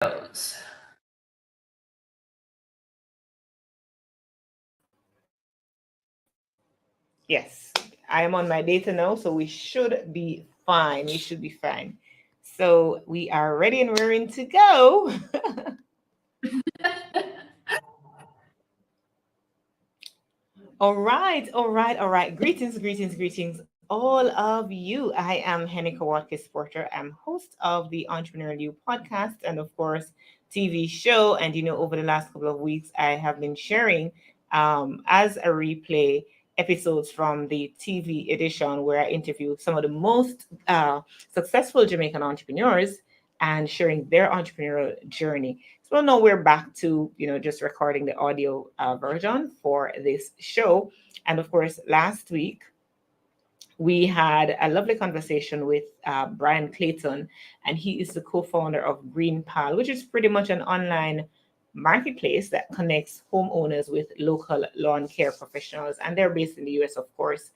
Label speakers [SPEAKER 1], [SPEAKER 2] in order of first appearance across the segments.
[SPEAKER 1] goes.
[SPEAKER 2] Yes, I am on my data now, so we should be fine. We should be fine. So we are ready and we're in to go. All right. Greetings, all of you. I am Henika Watkis-Porter. I'm host of the Entrepreneurial podcast and, of course, TV show. And, over the last couple of weeks, I have been sharing as a replay episodes from the TV edition where I interview some of the most successful Jamaican entrepreneurs and sharing their entrepreneurial journey. So now we're back to, just recording the audio version for this show. And of course, last week we had a lovely conversation with Brian Clayton, and he is the co-founder of Green Pal, which is pretty much an online marketplace that connects homeowners with local lawn care professionals, and they're based in the US, of course.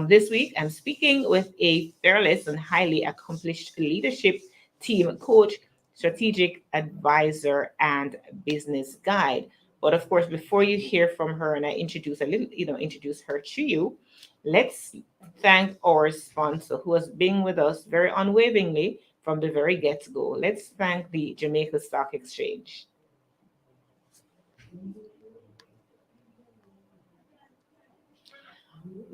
[SPEAKER 2] This week, I'm speaking with a fearless and highly accomplished leadership team coach, strategic advisor, and business guide. But of course, before you hear from her and I introduce her to you, let's thank our sponsor who has been with us very unwaveringly from the very get-go. Let's thank the Jamaica Stock Exchange.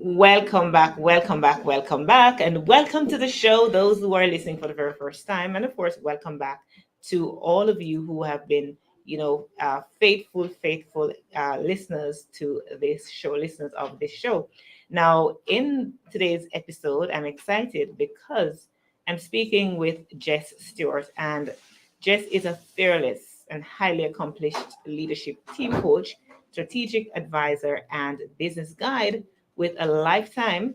[SPEAKER 2] Welcome back, and welcome to the show, those who are listening for the very first time. And of course, welcome back to all of you who have been, faithful listeners to this show, listeners of this show. Now, in today's episode, I'm excited because I'm speaking with Jess Stewart, and Jess is a fearless and highly accomplished leadership team coach, strategic advisor, and business guide with a lifetime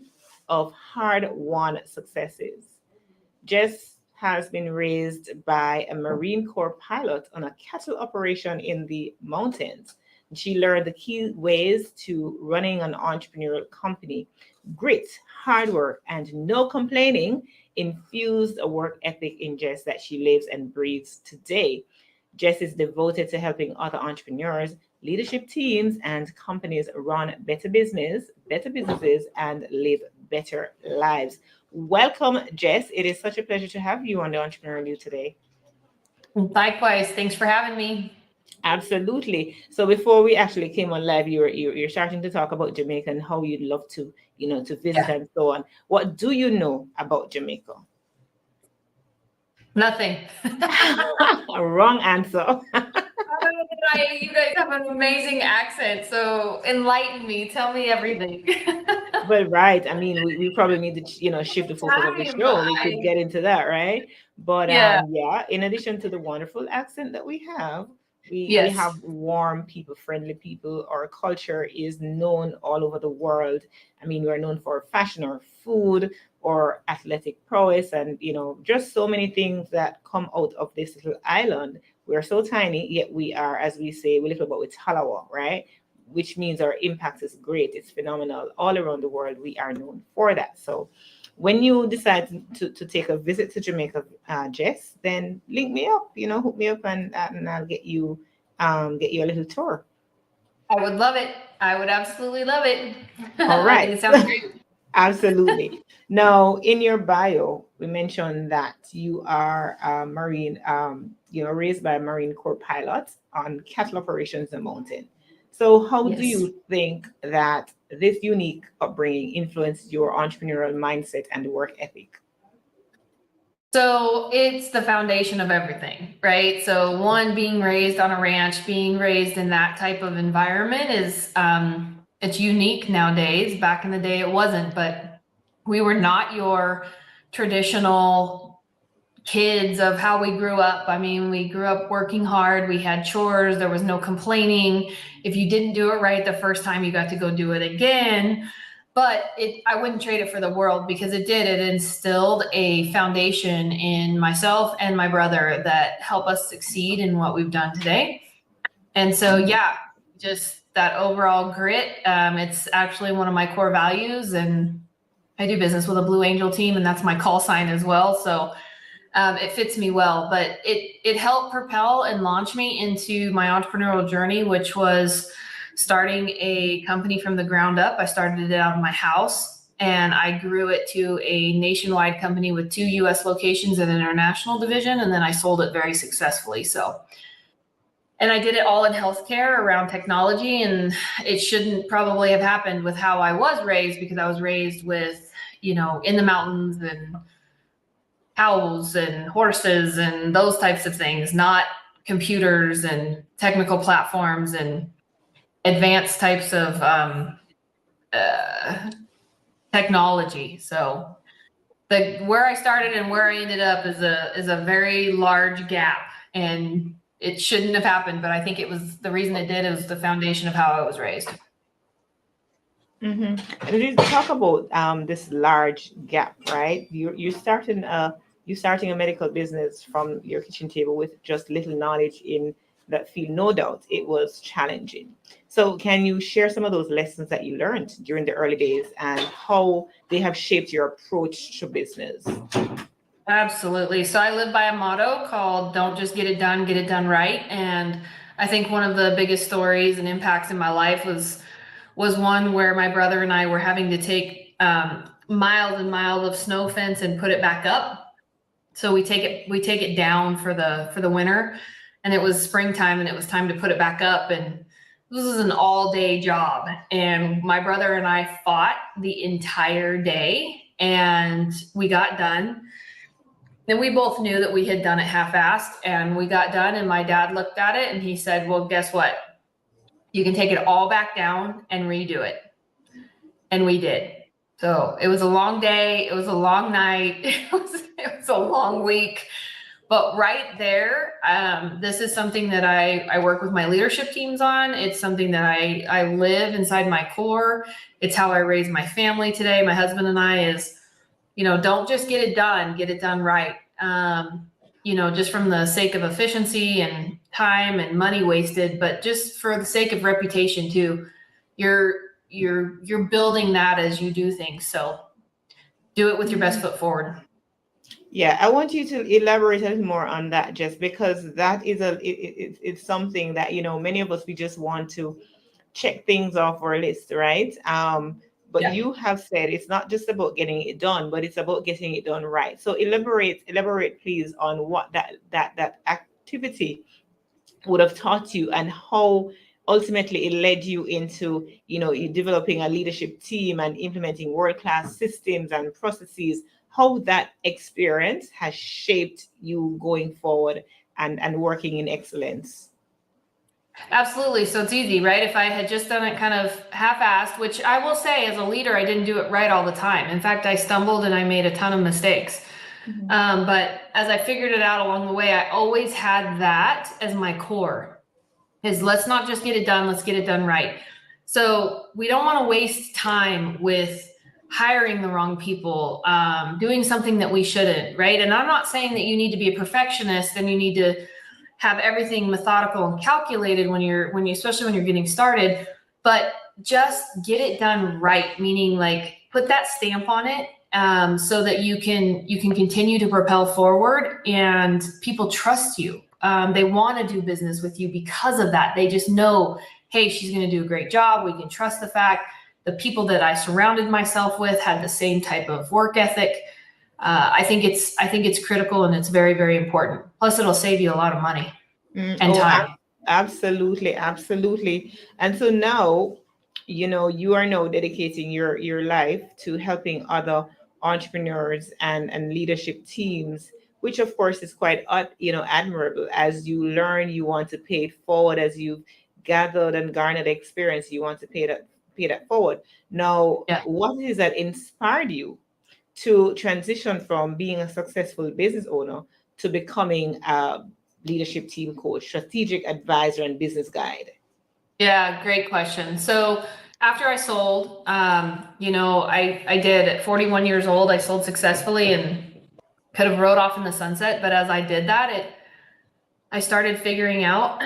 [SPEAKER 2] of hard-won successes. Jess has been raised by a Marine Corps pilot on a cattle operation in the mountains. She learned the key ways to running an entrepreneurial company: grit, hard work, and no complaining infused a work ethic in Jess that she lives and breathes today. Jess is devoted to helping other entrepreneurs, leadership teams, and companies run better businesses, and live better lives. Welcome, Jess. It is such a pleasure to have you on the Entrepreneurial today.
[SPEAKER 1] Likewise. Thanks for having me.
[SPEAKER 2] Absolutely. So before we actually came on live, you're starting to talk about Jamaica and how you'd love to, to visit and so on. What do you know about Jamaica?
[SPEAKER 1] Nothing.
[SPEAKER 2] Wrong answer.
[SPEAKER 1] You guys have an amazing accent, so enlighten me. Tell me everything.
[SPEAKER 2] But right, I mean, we probably need to, shift the focus of the show. We could get into that, right? But yeah, in addition to the wonderful accent that we have, we have warm people, friendly people. Our culture is known all over the world. I mean, we're known for fashion or food or athletic prowess, and just so many things that come out of this little island. We're so tiny, yet we are, as we say, we little but with halawa, right? Which means our impact is great. It's phenomenal. All around the world, we are known for that. So when you decide to take a visit to Jamaica, Jess, then link me up, hook me up, and I'll get you a little tour.
[SPEAKER 1] I would love it. I would absolutely love it.
[SPEAKER 2] All right.
[SPEAKER 1] I think it sounds great.
[SPEAKER 2] Absolutely. Now, in your bio, we mentioned that you are a Marine, raised by a Marine Corps pilot on cattle operations in the mountain. So how do you think that this unique upbringing influenced your entrepreneurial mindset and work ethic?
[SPEAKER 1] So it's the foundation of everything, right? So one, being raised on a ranch, being raised in that type of environment is, it's unique nowadays. Back in the day, it wasn't, but we were not your traditional kids of how we grew up. I mean, we grew up working hard. We had chores. There was no complaining. If you didn't do it right the first time, you got to go do it again. But I wouldn't trade it for the world, because it instilled a foundation in myself and my brother that help us succeed in what we've done today. And so, just that overall grit. It's actually one of my core values, and I do business with a Blue Angel team, and that's my call sign as well. So It fits me well, but it helped propel and launch me into my entrepreneurial journey, which was starting a company from the ground up. I started it out of my house, and I grew it to a nationwide company with 2 US locations and an international division, and then I sold it very successfully. So, and I did it all in healthcare around technology, and it shouldn't probably have happened with how I was raised, because I was raised with, you know, in the mountains and owls and horses and those types of things, not computers and technical platforms and advanced types of technology. So where I started and where I ended up is a very large gap, and it shouldn't have happened, but I think it was the reason it did. It was the foundation of how I was raised.
[SPEAKER 2] And you talk about this large gap, right? You starting a medical business from your kitchen table with just little knowledge in that field. No doubt, it was challenging. So, can you share some of those lessons that you learned during the early days and how they have shaped your approach to business?
[SPEAKER 1] Absolutely. So I live by a motto called "Don't just get it done right." And I think one of the biggest stories and impacts in my life was one where my brother and I were having to take miles and miles of snow fence and put it back up. So we take it down for the winter, and it was springtime and it was time to put it back up. And this is an all-day job. And my brother and I fought the entire day, and we got done. And we both knew that we had done it half-assed, and we got done, and my dad looked at it and he said, "Well, guess what? You can take it all back down and redo it." And we did. So it was a long day. It was a long night. It was a long week. But right there, this is something that I work with my leadership teams on. It's something that I live inside my core. It's how I raise my family today. My husband and I is, you know, don't just get it done right. You know, just from the sake of efficiency and time and money wasted, but just for the sake of reputation too. You're building that as you do things. So do it with your best foot forward.
[SPEAKER 2] Yeah, I want you to elaborate a little more on that, just because that is it's something that, you know, many of us, we just want to check things off our list, right? But
[SPEAKER 1] Yeah.
[SPEAKER 2] you have said it's not just about getting it done, but it's about getting it done right. So elaborate please on what that activity would have taught you and how ultimately it led you into, you know, you developing a leadership team and implementing world-class systems and processes, how that experience has shaped you going forward and working in excellence.
[SPEAKER 1] Absolutely. So it's easy, right? If I had just done it kind of half-assed, which I will say as a leader, I didn't do it right all the time. In fact, I stumbled and I made a ton of mistakes. But as I figured it out along the way, I always had that as my core, is let's not just get it done, let's get it done right. So we don't want to waste time with hiring the wrong people, doing something that we shouldn't, right? And I'm not saying that you need to be a perfectionist and you need to have everything methodical and calculated especially when you're getting started, but just get it done right, meaning like put that stamp on it, so that you can continue to propel forward and people trust you. They want to do business with you because of that. They just know, hey, she's going to do a great job. We can trust the fact. The people that I surrounded myself with had the same type of work ethic. I think it's critical, and it's very, very important. Plus, it'll save you a lot of money and time.
[SPEAKER 2] Absolutely, absolutely. And so now, you know, you are now dedicating your life to helping other entrepreneurs and leadership teams, which of course is quite you know, admirable. As you learn, you want to pay it forward. As you've gathered and garnered experience, you want to pay that forward. Now,
[SPEAKER 1] Yeah.
[SPEAKER 2] what is that inspired you to transition from being a successful business owner to becoming a leadership team coach, strategic advisor, and business guide?
[SPEAKER 1] Yeah, great question. So after I sold, you know, I did at 41 years old, I sold successfully and could have rode off in the sunset. But as I did that, I started figuring out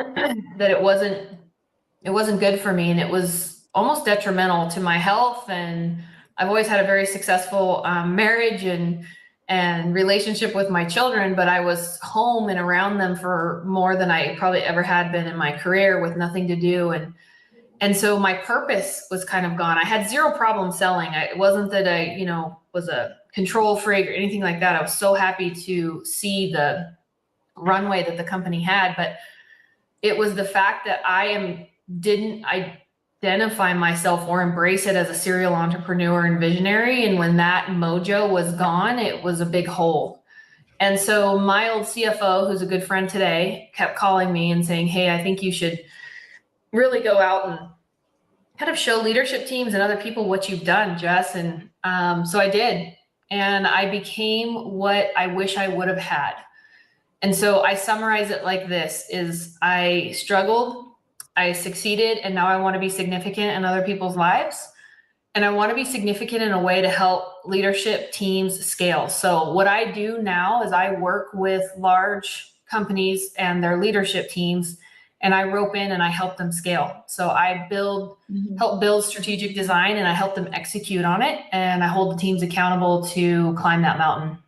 [SPEAKER 1] that it wasn't good for me, and it was almost detrimental to my health. And I've always had a very successful marriage, and and relationship with my children, but I was home and around them for more than I probably ever had been in my career with nothing to do. And so my purpose was kind of gone. I had zero problem selling. It wasn't that I, was a control freak or anything like that. I was so happy to see the runway that the company had, but it was the fact that didn't identify myself or embrace it as a serial entrepreneur and visionary. And when that mojo was gone, it was a big hole. And so my old CFO, who's a good friend today, kept calling me and saying, hey, I think you should really go out and kind of show leadership teams and other people what you've done, Jess. And so I did. And I became what I wish I would have had. And so I summarize it like this: is I struggled, I succeeded, and now I want to be significant in other people's lives. And I want to be significant in a way to help leadership teams scale. So what I do now is I work with large companies and their leadership teams, and I rope in and I help them scale. So I help build strategic design, and I help them execute on it. And I hold the teams accountable to climb that mountain.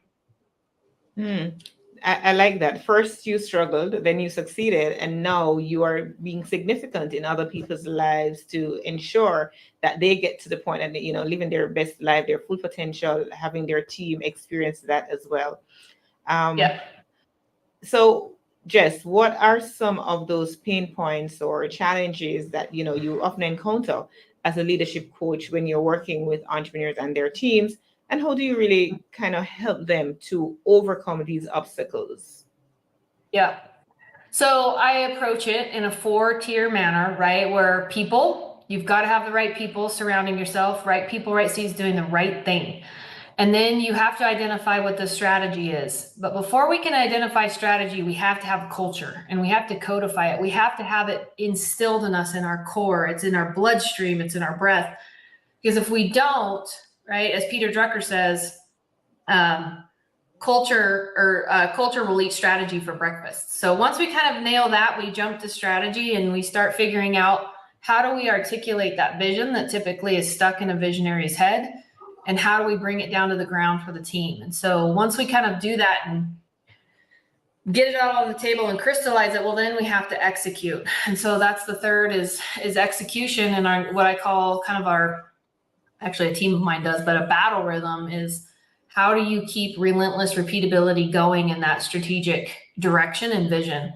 [SPEAKER 2] I like that. First you struggled, then you succeeded, and now you are being significant in other people's lives to ensure that they get to the point and, living their best life, their full potential, having their team experience that as well.
[SPEAKER 1] Yeah.
[SPEAKER 2] So Jess, what are some of those pain points or challenges that, you often encounter as a leadership coach when you're working with entrepreneurs and their teams? And how do you really kind of help them to overcome these obstacles?
[SPEAKER 1] Yeah. So I approach it in a 4-tier manner, right? Where you've got to have the right people surrounding yourself, right people, right seeds, doing the right thing. And then you have to identify what the strategy is. But before we can identify strategy, we have to have culture, and we have to codify it. We have to have it instilled in us, in our core. It's in our bloodstream. It's in our breath. Because if we don't, right, as Peter Drucker says, culture will eat strategy for breakfast. So once we kind of nail that, we jump to strategy and we start figuring out how do we articulate that vision that typically is stuck in a visionary's head, and how do we bring it down to the ground for the team. And so once we kind of do that and get it out on the table and crystallize it, well, then we have to execute. And so that's the third is execution. And what I call actually a team of mine does, but a battle rhythm is, how do you keep relentless repeatability going in that strategic direction and vision?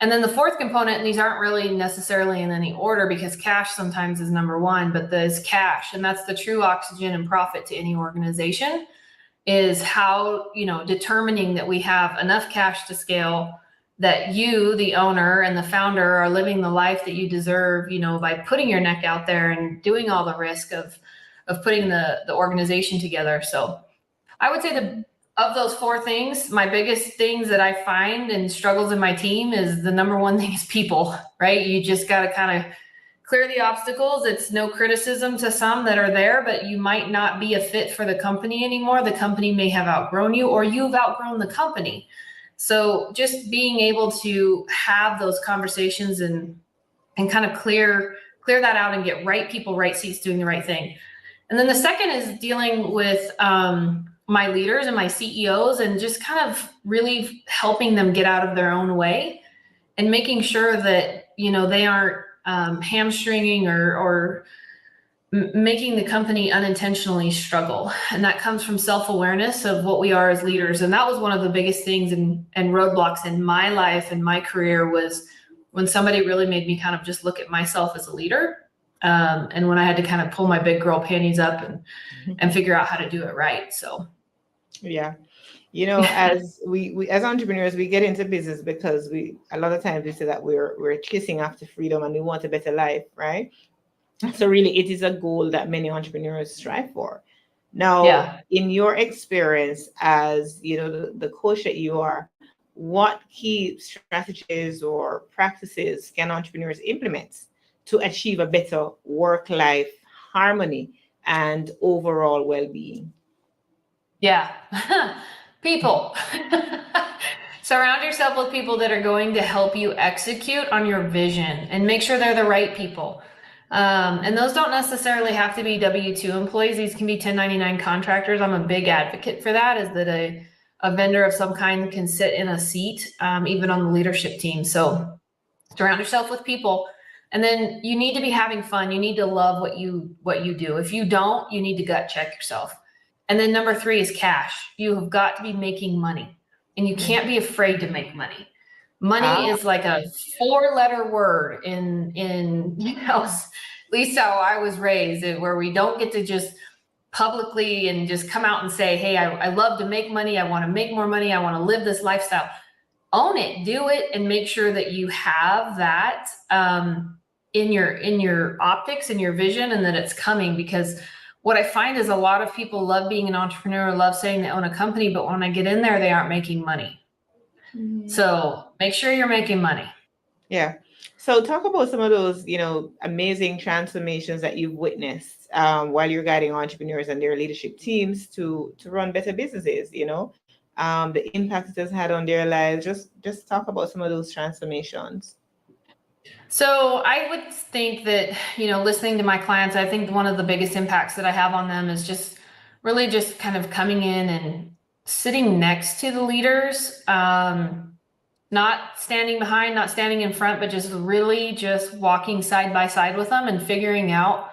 [SPEAKER 1] And then the fourth component, and these aren't really necessarily in any order because cash sometimes is number one, but there's cash, and that's the true oxygen and profit to any organization, is how, determining that we have enough cash to scale, that you, the owner and the founder, are living the life that you deserve, by putting your neck out there and doing all the risk of putting the organization together. So I would say of those 4 things, my biggest things that I find and struggles in my team is, the number one thing is people, right? You just got to kind of clear the obstacles. It's no criticism to some that are there, but you might not be a fit for the company anymore. The company may have outgrown you, or you've outgrown the company. So just being able to have those conversations and kind of clear that out and get right people, right seats, doing the right thing. And then the second is dealing with my leaders and my CEOs, and just kind of really helping them get out of their own way and making sure that, they aren't hamstringing or making the company unintentionally struggle. And that comes from self-awareness of what we are as leaders. And that was one of the biggest things and roadblocks in my life and my career, was when somebody really made me kind of just look at myself as a leader. And when I had to kind of pull my big girl panties up and figure out how to do it right. So,
[SPEAKER 2] yeah, as we as entrepreneurs, we get into business because a lot of times we say that we're chasing after freedom and we want a better life, right? So really, it is a goal that many entrepreneurs strive for. Now, in your experience as the coach that you are, what key strategies or practices can entrepreneurs implement to achieve a better work-life harmony and overall well-being?
[SPEAKER 1] Yeah. People. Surround yourself with people that are going to help you execute on your vision, and make sure they're the right people. And those don't necessarily have to be W-2 employees. These can be 1099 contractors. I'm a big advocate for that, is that a vendor of some kind can sit in a seat, even on the leadership team. So surround yourself with people. And then you need to be having fun. You need to love what you do. If you don't, you need to gut check yourself. And then number 3 is cash. You have got to be making money, and you can't be afraid to make money. Money is like a 4-letter word in at least how I was raised, where we don't get to just publicly and just come out and say, hey, I love to make money. I want to make more money. I want to live this lifestyle. Own it, do it, and make sure that you have that in your optics, in your vision, and that it's coming. Because what I find is a lot of people love being an entrepreneur, love saying they own a company, but when I get in there, they aren't making money. So make sure you're making money.
[SPEAKER 2] Yeah. So talk about some of those, amazing transformations that you've witnessed while you're guiding entrepreneurs and their leadership teams to run better businesses, the impact it has had on their lives. Just talk about some of those transformations.
[SPEAKER 1] So I would think that, listening to my clients, I think one of the biggest impacts that I have on them is just really just kind of coming in and sitting next to the leaders, not standing behind, not standing in front, but just really just walking side by side with them and figuring out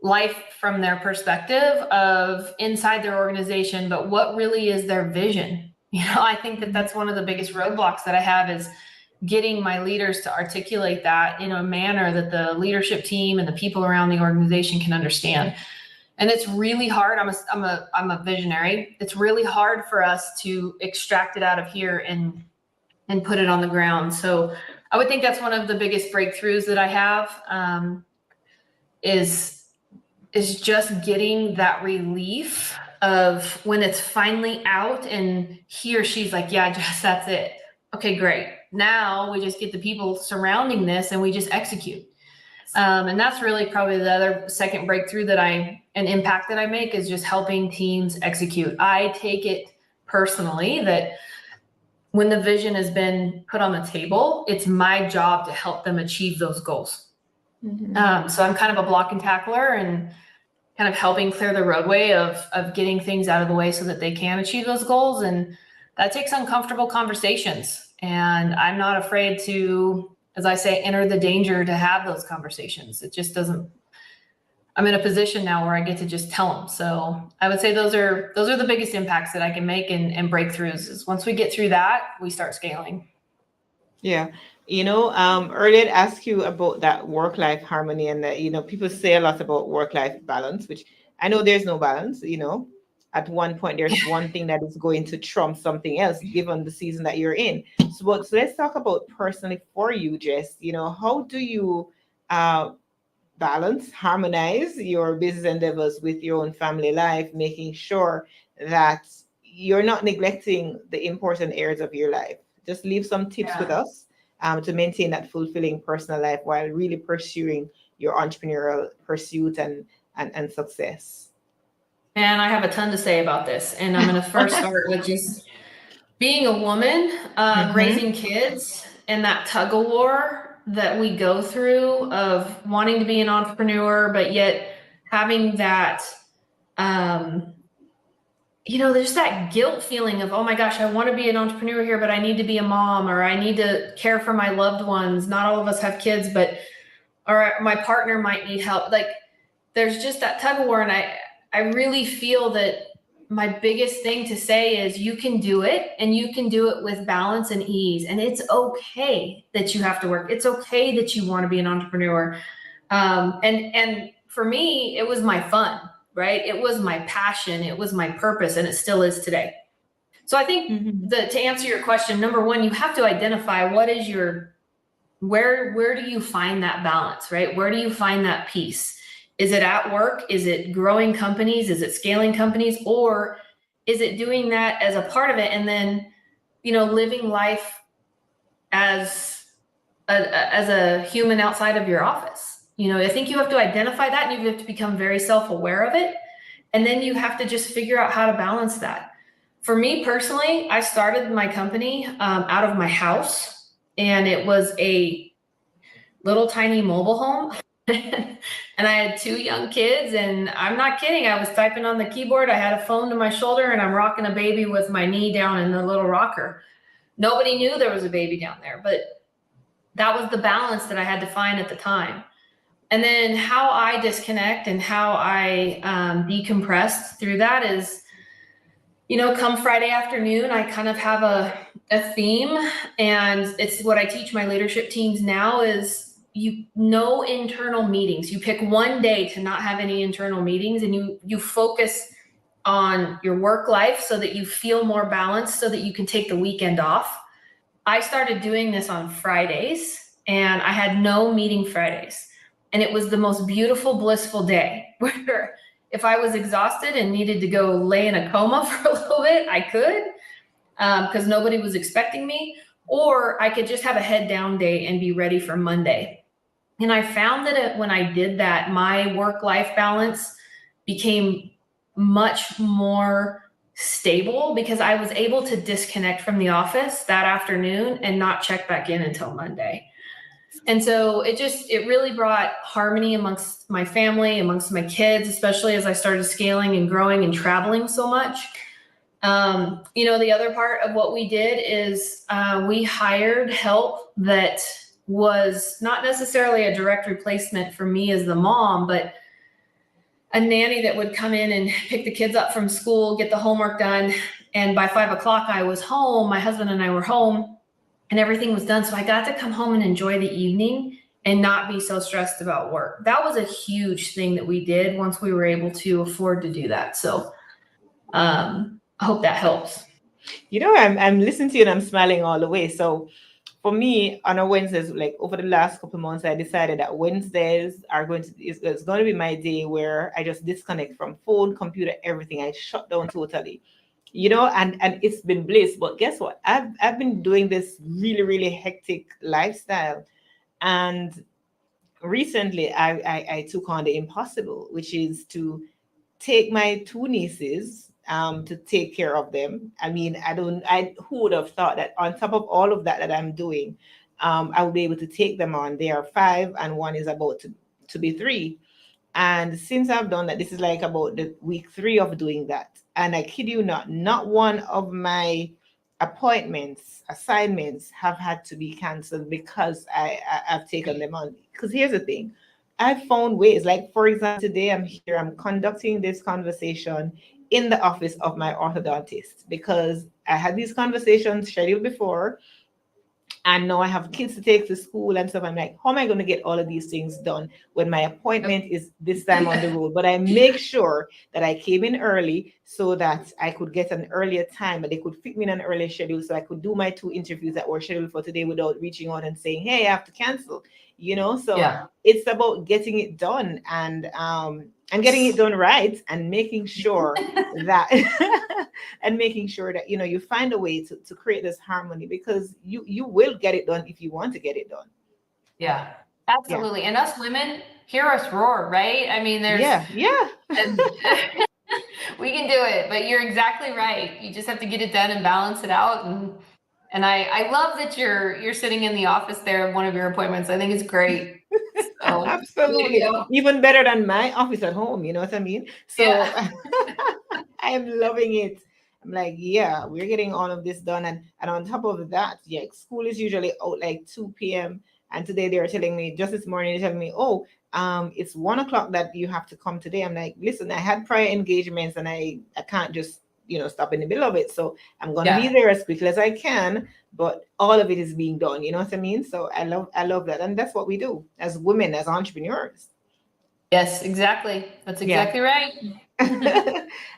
[SPEAKER 1] life from their perspective of inside their organization, but what really is their vision. I think that that's one of the biggest roadblocks that I have, is getting my leaders to articulate that in a manner that the leadership team and the people around the organization can understand. And it's really hard. I'm a visionary. It's really hard for us to extract it out of here and put it on the ground. So I would think that's one of the biggest breakthroughs that I have, is just getting that relief of when it's finally out and he or she's like, yeah, Jess, that's it. Okay, great. Now we just get the people surrounding this and we just execute. And that's really probably the other second breakthrough an impact that I make, is just helping teams execute. I take it personally that when the vision has been put on the table, it's my job to help them achieve those goals. So I'm kind of a block and tackler and kind of helping clear the roadway of getting things out of the way so that they can achieve those goals. And that takes uncomfortable conversations. And I'm not afraid to, as I say, enter the danger to have those conversations. It just doesn't, I'm in a position now where I get to just tell them. So I would say those are the biggest impacts that I can make and breakthroughs, is once we get through that, we start scaling.
[SPEAKER 2] Yeah. Earlier I asked you about that work-life harmony, and that, people say a lot about work-life balance, which I know there's no balance. At one point there's one thing that is going to trump something else, given the season that you're in. So let's talk about personally for you, Jess. How do you balance, harmonize your business endeavors with your own family life, making sure that you're not neglecting the important areas of your life? Just leave some tips with us to maintain that fulfilling personal life while really pursuing your entrepreneurial pursuit and success.
[SPEAKER 1] And I have a ton to say about this. And I'm going to first start with just being a woman, raising kids, and that tug of war that we go through of wanting to be an entrepreneur, but yet having that, there's that guilt feeling of, oh my gosh, I want to be an entrepreneur here, but I need to be a mom, or I need to care for my loved ones. Not all of us have kids, or my partner might need help. Like, there's just that tug of war. And I really feel that my biggest thing to say is, you can do it, and you can do it with balance and ease. And it's okay that you have to work. It's okay that you want to be an entrepreneur. And for me, it was my fun, right? It was my passion. It was my purpose, and it still is today. So I think to answer your question, number one, you have to identify what is where do you find that balance, right? Where do you find that peace? Is it at work? Is it growing companies? Is it scaling companies? Or is it doing that as a part of it, and then, living life as a human outside of your office? I think you have to identify that, and you have to become very self-aware of it. And then you have to just figure out how to balance that. For me personally, I started my company out of my house, and it was a little tiny mobile home. And I had 2 young kids, and I'm not kidding. I was typing on the keyboard. I had a phone to my shoulder, and I'm rocking a baby with my knee down in the little rocker. Nobody knew there was a baby down there, but that was the balance that I had to find at the time. And then how I disconnect and how I decompress through that is, come Friday afternoon, I kind of have a theme, and it's what I teach my leadership teams now is no internal meetings. You pick one day to not have any internal meetings, and you focus on your work life so that you feel more balanced so that you can take the weekend off. I started doing this on Fridays, and I had no meeting Fridays. And it was the most beautiful, blissful day where if I was exhausted and needed to go lay in a coma for a little bit, I could, because nobody was expecting me, or I could just have a head down day and be ready for Monday. And I found that when I did that, my work-life balance became much more stable because I was able to disconnect from the office that afternoon and not check back in until Monday. And so it really brought harmony amongst my family, amongst my kids, especially as I started scaling and growing and traveling so much. The other part of what we did is we hired help that was not necessarily a direct replacement for me as the mom, but a nanny that would come in and pick the kids up from school, get the homework done. And by 5 o'clock, I was home. My husband and I were home, and everything was done. So I got to come home and enjoy the evening and not be so stressed about work. That was a huge thing that we did once we were able to afford to do that. So I hope that helps.
[SPEAKER 2] I'm listening to you and I'm smiling all the way. So for me, on a Wednesdays, like over the last couple of months, I decided that Wednesdays are it's going to be my day where I just disconnect from phone, computer, everything. I shut down totally, and it's been bliss. But guess what? I've been doing this really, really hectic lifestyle, and recently I took on the impossible, which is to take my 2 nieces to take care of them. I mean, I who would have thought that on top of all of that I'm doing, I would be able to take them on. They are 5 and one is about to be 3. And since I've done that, this is like about the week 3 of doing that. And I kid you not one of my assignments have had to be canceled because I've taken them on. Because here's the thing, I've found ways. Like, for example, today I'm here, I'm conducting this conversation in the office of my orthodontist because I had these conversations scheduled before, and now I have kids to take to school and stuff. I'm like, how am I going to get all of these things done when my appointment is this time on the road? But I make sure that I came in early so that I could get an earlier time, but they could fit me in an earlier schedule so I could do my 2 interviews that were scheduled for today without reaching out and saying, hey, I have to cancel. So
[SPEAKER 1] Yeah.
[SPEAKER 2] it's about getting it done and getting it done right and making sure that and making sure that you find a way to create this harmony, because you will get it done if you want to get it done.
[SPEAKER 1] Yeah,
[SPEAKER 2] Yeah.
[SPEAKER 1] absolutely. And us women, hear us roar, right? I mean,
[SPEAKER 2] Yeah.
[SPEAKER 1] we can do it, but you're exactly right. You just have to get it done and balance it out. And I love that you're sitting in the office there of one of your appointments. I think it's great. So there
[SPEAKER 2] Absolutely.
[SPEAKER 1] you go.
[SPEAKER 2] Even better than my office at home, you know what I mean? So
[SPEAKER 1] Yeah.
[SPEAKER 2] I am loving it. I'm like, yeah, we're getting all of this done. And on top of that, yeah, school is usually out like 2 p.m. And today they were telling me, just this morning, they're telling me, oh, it's 1 o'clock that you have to come today. I'm like, listen, I had prior engagements and I can't just, stop in the middle of it. So I'm gonna be
[SPEAKER 1] Yeah.
[SPEAKER 2] there as quickly as I can, but all of it is being done. You know what I mean? So I love that. And that's what we do as women, as entrepreneurs.
[SPEAKER 1] Yes, exactly. That's
[SPEAKER 2] Yeah.
[SPEAKER 1] exactly right.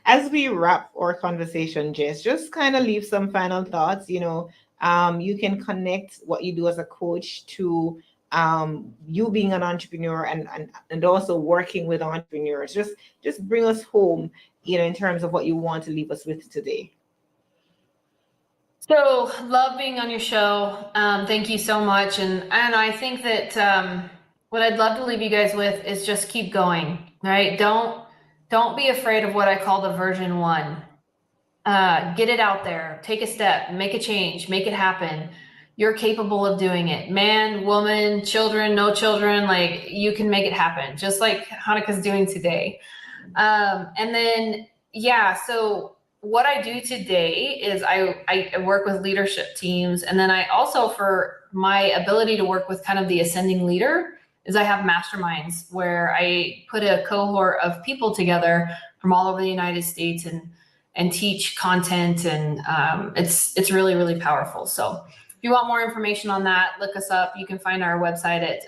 [SPEAKER 2] As we wrap our conversation, Jess, just kind of leave some final thoughts. You can connect what you do as a coach to you being an entrepreneur and also working with entrepreneurs. Just bring us home, in terms of what you want to leave us with today.
[SPEAKER 1] So love being on your show. Thank you so much. And I think that what I'd love to leave you guys with is just keep going, right? Don't be afraid of what I call the version 1. Get it out there, take a step, make a change, make it happen. you're capable of doing it. Man, woman, children, no children, like you can make it happen, just like Hannike's doing today. And then, yeah, so what I do today is I work with leadership teams. And then I also, for my ability to work with kind of the ascending leader, is I have masterminds where I put a cohort of people together from all over the United States and teach content. And it's really, really powerful. So if you want more information on that, look us up. You can find our website at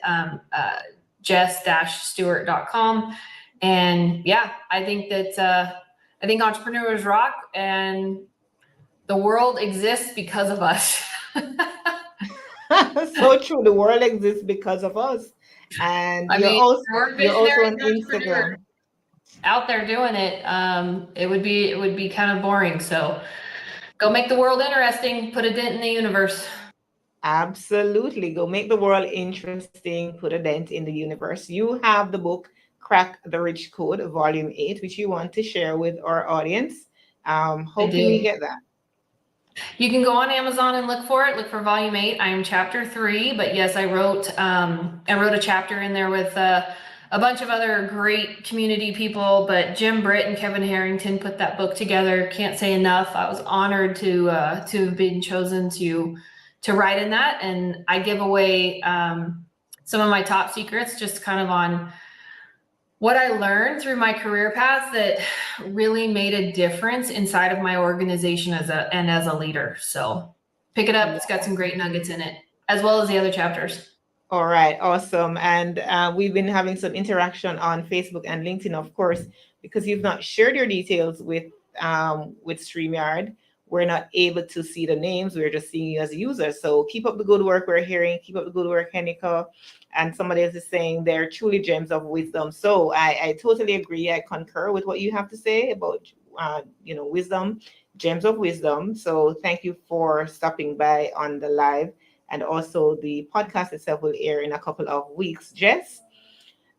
[SPEAKER 1] jess-stewart.com. And yeah, I think that I think entrepreneurs rock, and the world exists because of us.
[SPEAKER 2] So true. The world exists because of us. And
[SPEAKER 1] I
[SPEAKER 2] you're
[SPEAKER 1] mean,
[SPEAKER 2] also
[SPEAKER 1] we're
[SPEAKER 2] you're also
[SPEAKER 1] visionary
[SPEAKER 2] on
[SPEAKER 1] entrepreneurs
[SPEAKER 2] Instagram.
[SPEAKER 1] out there doing it. It would be kind of boring. So go make the world interesting. Put a dent in the universe.
[SPEAKER 2] Absolutely. Go make the world interesting, put a dent in the universe. You have the book Crack the Rich Code, Volume 8, which you want to share with our audience.
[SPEAKER 1] I
[SPEAKER 2] How can we
[SPEAKER 1] do.
[SPEAKER 2] get that?
[SPEAKER 1] You can go on Amazon and look for it. Look for Volume 8. I am Chapter 3, but yes, I wrote a chapter in there with a bunch of other great community people. But Jim Britt and Kevin Harrington put that book together. Can't say enough. I was honored to have been chosen to write in that, and I give away some of my top secrets, just kind of on what I learned through my career path that really made a difference inside of my organization as a leader. So pick it up. It's got some great nuggets in it, as well as the other chapters.
[SPEAKER 2] All right, awesome. And we've been having some interaction on Facebook and LinkedIn, of course, because you've not shared your details with StreamYard. We're not able to see the names. We're just seeing you as a user. So keep up the good work we're hearing. Keep up the good work, Henika. And somebody else is saying they're truly gems of wisdom. So I totally agree. I concur with what you have to say about wisdom, gems of wisdom. So thank you for stopping by on the live. And also the podcast itself will air in a couple of weeks. Jess,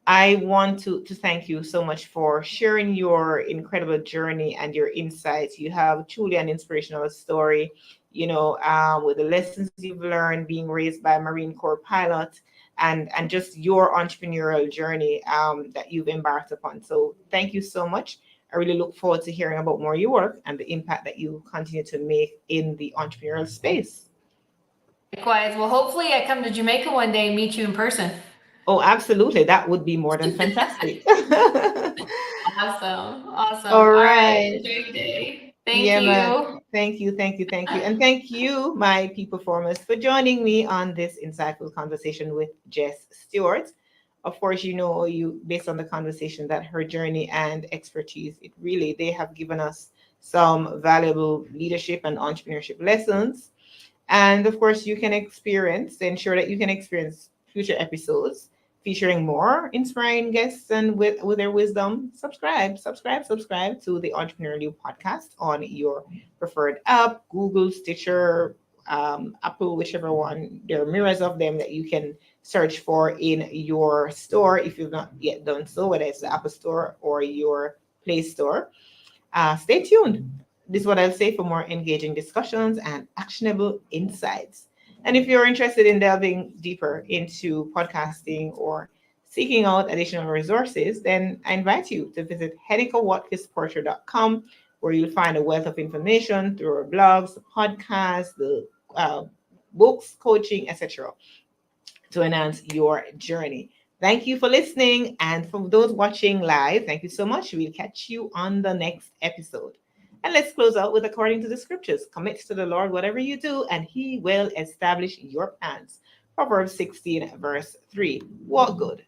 [SPEAKER 2] I want to thank you so much for sharing your incredible journey and your insights. You have truly an inspirational story, with the lessons you've learned being raised by a Marine Corps pilot, and just your entrepreneurial journey that you've embarked upon. So thank you so much. I really look forward to hearing about more of your work and the impact that you continue to make in the entrepreneurial space.
[SPEAKER 1] Likewise. Well, hopefully I come to Jamaica one day and meet you in person.
[SPEAKER 2] Oh, absolutely. That would be more than fantastic.
[SPEAKER 1] Awesome. Awesome.
[SPEAKER 2] All
[SPEAKER 1] All right.
[SPEAKER 2] right.
[SPEAKER 1] Enjoy your day. Thank
[SPEAKER 2] Yeah, man.
[SPEAKER 1] you.
[SPEAKER 2] Thank you, thank you, thank you. And thank you, my peak performers, for joining me on this insightful conversation with Jess Stewart. Of course, you based on the conversation that her journey and expertise, they have given us some valuable leadership and entrepreneurship lessons. And of course, ensure that you can experience future episodes featuring more inspiring guests and with their wisdom. Subscribe to the Entrepreneurial podcast on your preferred app, Google, Stitcher, Apple, whichever one. There are myriads of them that you can search for in your store if you've not yet done so, whether it's the Apple Store or your Play Store. Stay tuned. This is what I'll say for more engaging discussions and actionable insights. And if you're interested in delving deeper into podcasting or seeking out additional resources, then I invite you to visit Watkis-Porter.com, where you'll find a wealth of information through our blogs, the podcasts, the books, coaching, etc., to enhance your journey. Thank you for listening. And for those watching live, thank you so much. We'll catch you on the next episode. And let's close out with according to the scriptures. Commit to the Lord whatever you do, and he will establish your plans. Proverbs 16, verse 3. Walk good.